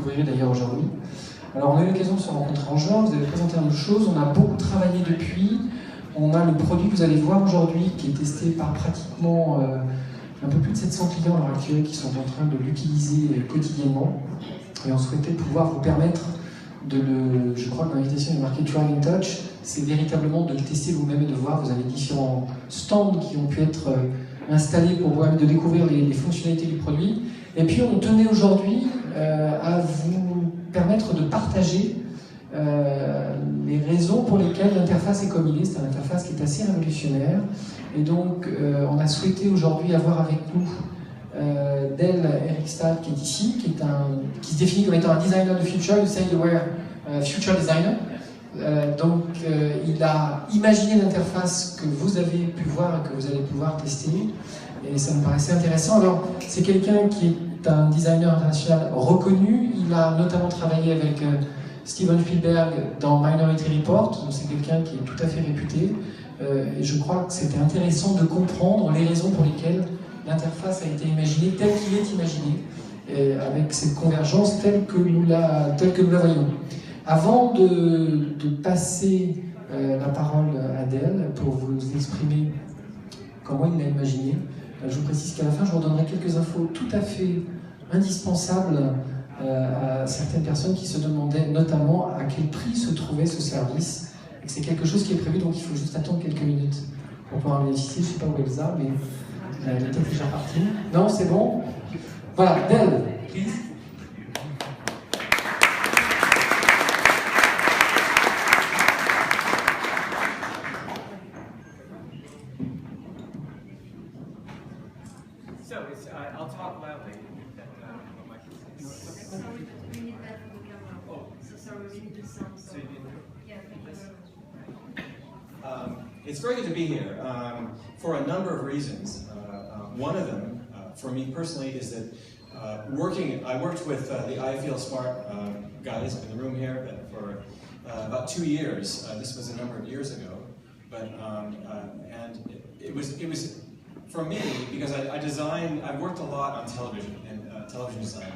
Vous verrez d'ailleurs aujourd'hui. Alors on a eu l'occasion de se rencontrer en juin, vous avez présenté un peu de choses, on a beaucoup travaillé depuis. On a le produit que vous allez voir aujourd'hui qui est testé par pratiquement un peu plus de 700 clients à l'heure actuelle qui sont en train de l'utiliser quotidiennement. Et on souhaitait pouvoir vous permettre de le... Je crois que l'invitation est marquée Try and Touch, c'est véritablement de le tester vous-même et de voir. Vous avez différents stands qui ont pu être installés pour vous-même de découvrir les fonctionnalités du produit. Et puis on tenait aujourd'hui à vous permettre de partager les raisons pour lesquelles l'interface est comme il est. C'est une interface qui est assez révolutionnaire. Et donc on a souhaité aujourd'hui avoir avec nous Herigstad qui est ici, qui se définit comme étant un designer de future, you say you were a future designer. Il a imaginé l'interface que vous avez pu voir et que vous allez pouvoir tester, et ça me paraissait intéressant. Alors, c'est quelqu'un qui est un designer international reconnu, il a notamment travaillé avec Steven Spielberg dans Minority Report, donc c'est quelqu'un qui est tout à fait réputé, et je crois que c'était intéressant de comprendre les raisons pour lesquelles l'interface a été imaginée telle qu'il est imaginé, et avec cette convergence telle que nous la voyons. Avant de passer la parole à Del pour vous exprimer comment il l'a imaginé, je vous précise qu'à la fin je vous donnerai quelques infos tout à fait indispensables à certaines personnes qui se demandaient notamment à quel prix se trouvait ce service. Et c'est quelque chose qui est prévu, donc il faut juste attendre quelques minutes pour pouvoir en bénéficier. Je ne sais pas où elle est, mais elle est peut-être déjà partie. Non, c'est bon. Voilà, Del, please. I'll talk loudly. We need that for the camera. Oh. So sorry, we need the sound. So yeah, thank you very much. It's very good to be here for a number of reasons. One of them, for me personally, is that I worked with the I Feel Smart guys in the room here for about 2 years. This was a number of years ago, but and it was for me because I've worked a lot on television and television design.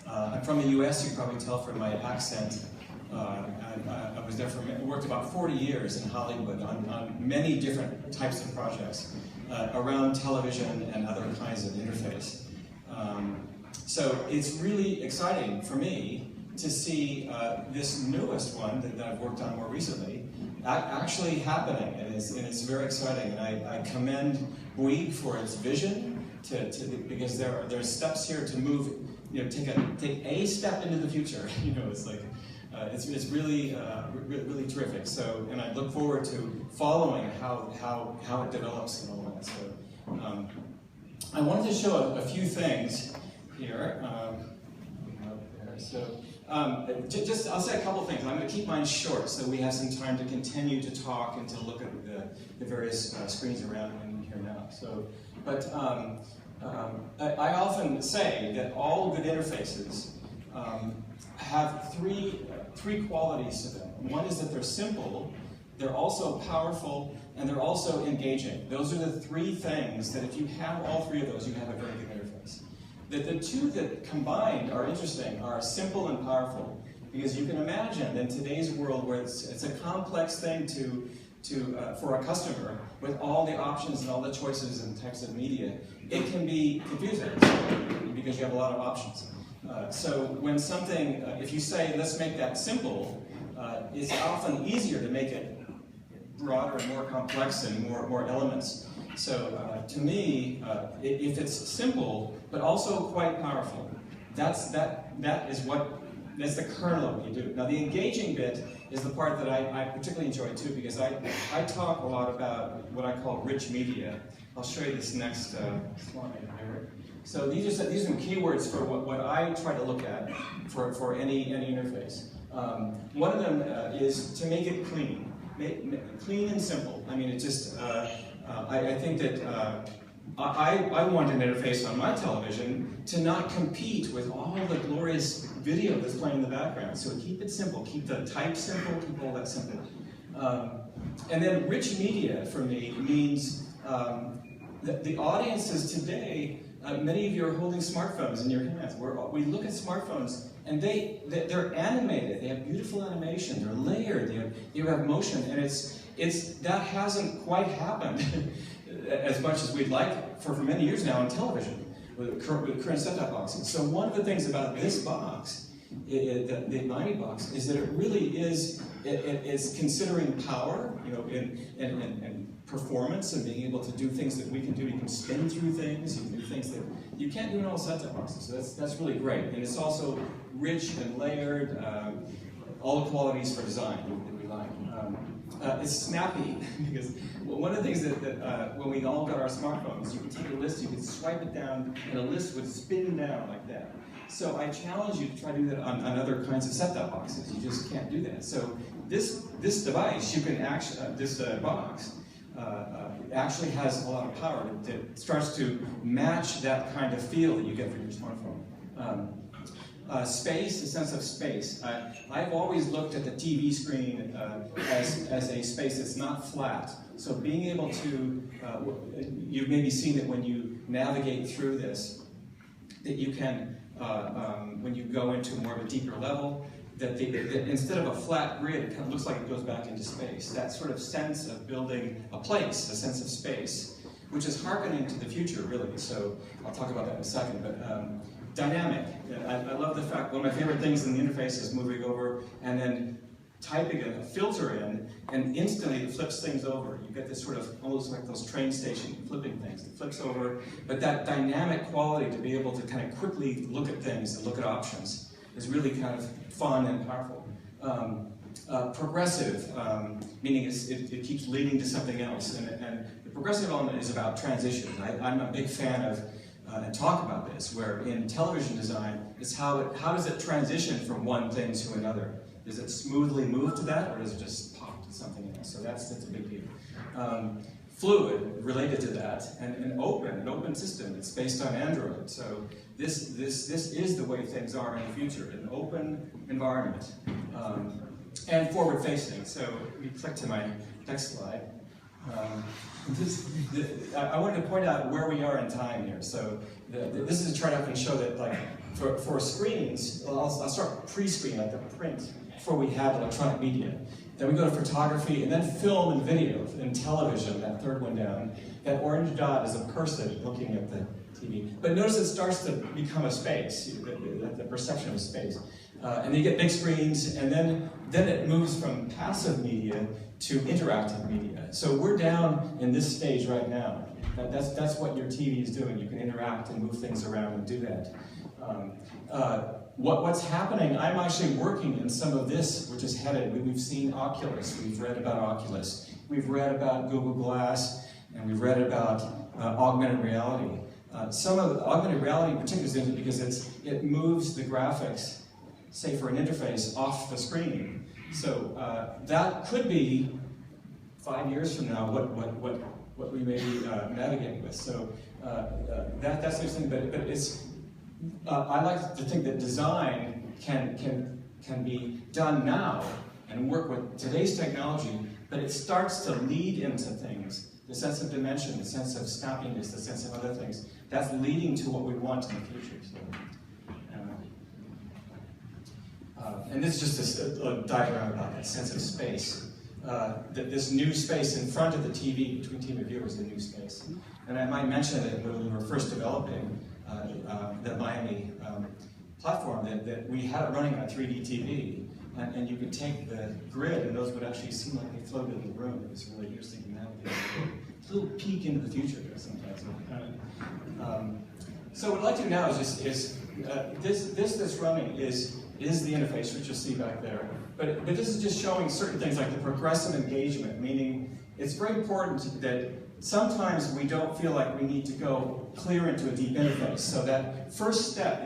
I'm from the U.S. You can probably tell from my accent. I was there worked about 40 years in Hollywood on many different types of projects around television and other kinds of interface. So it's really exciting for me to see this newest one that I've worked on more recently actually happening, and it's very exciting. And I commend Bouygues for its vision because there's steps here to move. Take a step into the future. It's like it's really really terrific. So, and I look forward to following how it develops and all that. So, I wanted to show a few things here. So, I'll say a couple things. I'm going to keep mine short so we have some time to continue to talk and to look at the various screens around here now. So, but. I often say that all good interfaces have three qualities to them. One is that they're simple, they're also powerful, and they're also engaging. Those are the three things that if you have all three of those, you have a very good interface. The two that combined are interesting are simple and powerful, because you can imagine in today's world where it's a complex thing for a customer with all the options and all the choices and types of media, it can be confusing because you have a lot of options. So when something, if you say, let's make that simple, it's often easier to make it broader and more complex and more elements. So to me, if it's simple, but also quite powerful, that's the kernel of what you do. Now the engaging bit is the part that I particularly enjoy too, because I talk a lot about what I call rich media. I'll show you this next slide here. So these are some keywords for what I try to look at for any interface. One of them is to make it clean. Clean and simple. I mean, it just, I think that I want an interface on my television to not compete with all the glorious video that's playing in the background. So keep it simple, keep the type simple, keep all that simple. And then rich media for me means that the audiences today, many of you are holding smartphones in your hands. We look at smartphones And they're animated. They have beautiful animation. They're layered. You have motion, and that hasn't quite happened as much as we'd like for many years now on television with current set-top boxes. So one of the things about this box, the 90 box, is that it really is it's considering power, and performance, and being able to do things that we can do. You can spin through things. You can do things that you can't do in all set-top boxes. So that's really great. And it's also rich and layered. All the qualities for design that we like. It's snappy, because one of the things that when we all got our smartphones, you could take a list, you could swipe it down, and a list would spin down like that. So I challenge you to try to do that on other kinds of set-top boxes. You just can't do that. So this device, you can actually, this box, actually has a lot of power that starts to match that kind of feel that you get from your smartphone. Space, the sense of space. I've always looked at the TV screen as a space that's not flat. So being able to, you've maybe seen it when you navigate through this, that you can, when you go into more of a deeper level, that instead of a flat grid, it kind of looks like it goes back into space. That sort of sense of building a place, a sense of space, which is hearkening to the future, really. So I'll talk about that in a second. But dynamic. I love the fact, one of my favorite things in the interface is moving over and then typing a filter in, and instantly it flips things over. You get this sort of, almost like those train station flipping things. It flips over, but that dynamic quality to be able to kind of quickly look at things and look at options is really kind of fun and powerful. Progressive, meaning it keeps leading to something else. And the progressive element is about transition. I'm a big fan of, and talk about this, where in television design, it's how does it transition from one thing to another? Does it smoothly move to that, or does it just pop to something else? So that's a big deal. Fluid, related to that, and an open system. It's based on Android. So this is the way things are in the future, an open environment. And forward-facing. So we click to my next slide. I wanted to point out where we are in time here. So this is a chart I can show that, like, for screens, I'll start pre-screen, like the print, before we had electronic media. Then we go to photography, and then film and video, and television, that third one down. That orange dot is a person looking at the TV. But notice it starts to become a space, the perception of space. And then you get big screens, and then it moves from passive media to interactive media. So we're down in this stage right now. That's what your TV is doing. You can interact and move things around and do that. What's happening, I'm actually working in some of this, which is headed, we've seen Oculus, we've read about Oculus, we've read about Google Glass, and we've read about augmented reality. Some of the augmented reality in particular is interesting because it moves the graphics, say for an interface, off the screen. So that could be 5 years from now what we may be navigating with. So that's interesting, but it's I like to think that design can be done now and work with today's technology, but it starts to lead into things. The sense of dimension, the sense of snappiness, the sense of other things. That's leading to what we want in the future. So, and this is just a diagram about that sense of space. This new space in front of the TV, between TV viewers, the new space. And I might mention that when we were first developing the Miami platform, that we had it running on 3D TV, and you could take the grid, and those would actually seem like they floated in the room. It was really interesting to navigate. It's a little peek into the future there sometimes. So what I'd like to do now is this that's running is the interface, which you'll see back there. But this is just showing certain things like the progressive engagement, meaning it's very important that sometimes we don't feel like we need to go clear into a deep interface. So that first step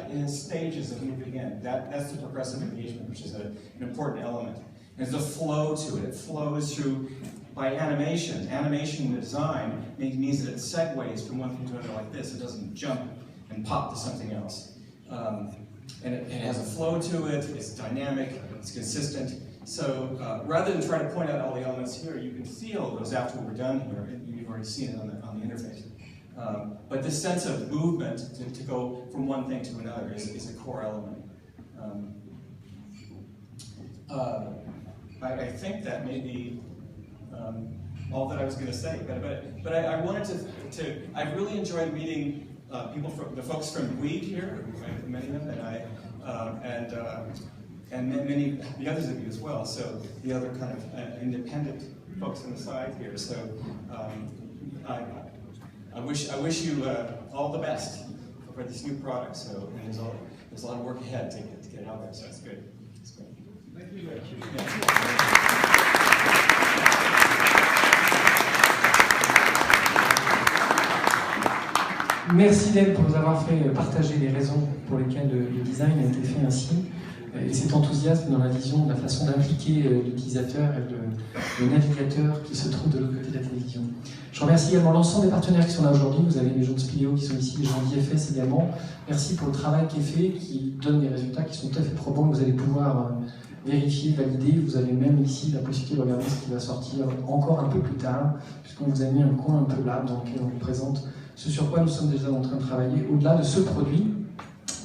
in stages of moving in, that's the progressive engagement, which is an important element. There's a flow to it. It flows through by animation. Animation design means that it segues from one thing to another like this. It doesn't jump and pop to something else. And it has a flow to it, it's dynamic, it's consistent. So rather than try to point out all the elements here, you can see all those after we're done here, and you've already seen it on the interface. But this sense of movement to go from one thing to another is a core element. I think that may be all that I was going to say, but I wanted to I've really enjoyed meeting the folks from Bouygues here, many of them, and many the others of you as well. So the other kind of independent folks on the side here. So I wish you all the best for this new product. So and there's a lot of work ahead to get it out there. So it's good. It's great. Thank you. Merci d'elle pour nous avoir fait partager les raisons pour lesquelles le design a été fait ainsi, et cet enthousiasme dans la vision de la façon d'impliquer l'utilisateur et le navigateur qui se trouve de l'autre côté de la télévision. Je remercie également l'ensemble des partenaires qui sont là aujourd'hui. Vous avez les gens de Spileo qui sont ici, les gens d'IFS également. Merci pour le travail qui est fait, qui donne des résultats qui sont tout à fait probants. Vous allez pouvoir vérifier, valider. Vous avez même ici la possibilité de regarder ce qui va sortir encore un peu plus tard, puisqu'on vous a mis un coin un peu là dans lequel on vous présente ce sur quoi nous sommes déjà en train de travailler au-delà de ce produit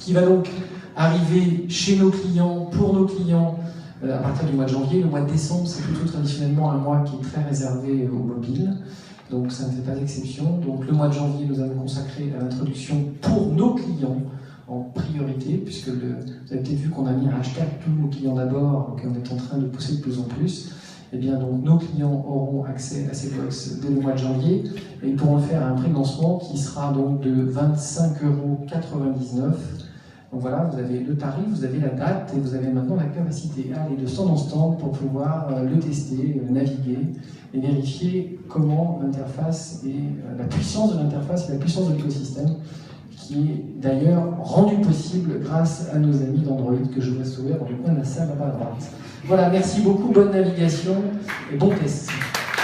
qui va donc arriver chez nos clients, pour nos clients, à partir du mois de janvier. Le mois de décembre, c'est plutôt traditionnellement un mois qui est très réservé aux mobiles, donc ça ne fait pas exception. Donc le mois de janvier, nous allons consacrer à l'introduction pour nos clients en priorité, puisque vous avez peut-être vu qu'on a mis un hashtag tous nos clients d'abord, qu'on est en train de pousser de plus en plus. Eh bien, donc, nos clients auront accès à ces box dès le mois de janvier et ils pourront le faire à un prix de lancement qui sera donc de 25,99 €. Donc voilà, vous avez le tarif, vous avez la date et vous avez maintenant la capacité à aller de stand en stand pour pouvoir le tester, naviguer et vérifier comment l'interface et la puissance de l'interface et la puissance de l'écosystème, qui est d'ailleurs rendu possible grâce à nos amis d'Android que je vous laisse ouvrir dans le coin de la salle là-bas à droite. Voilà, merci beaucoup, bonne navigation et bon test.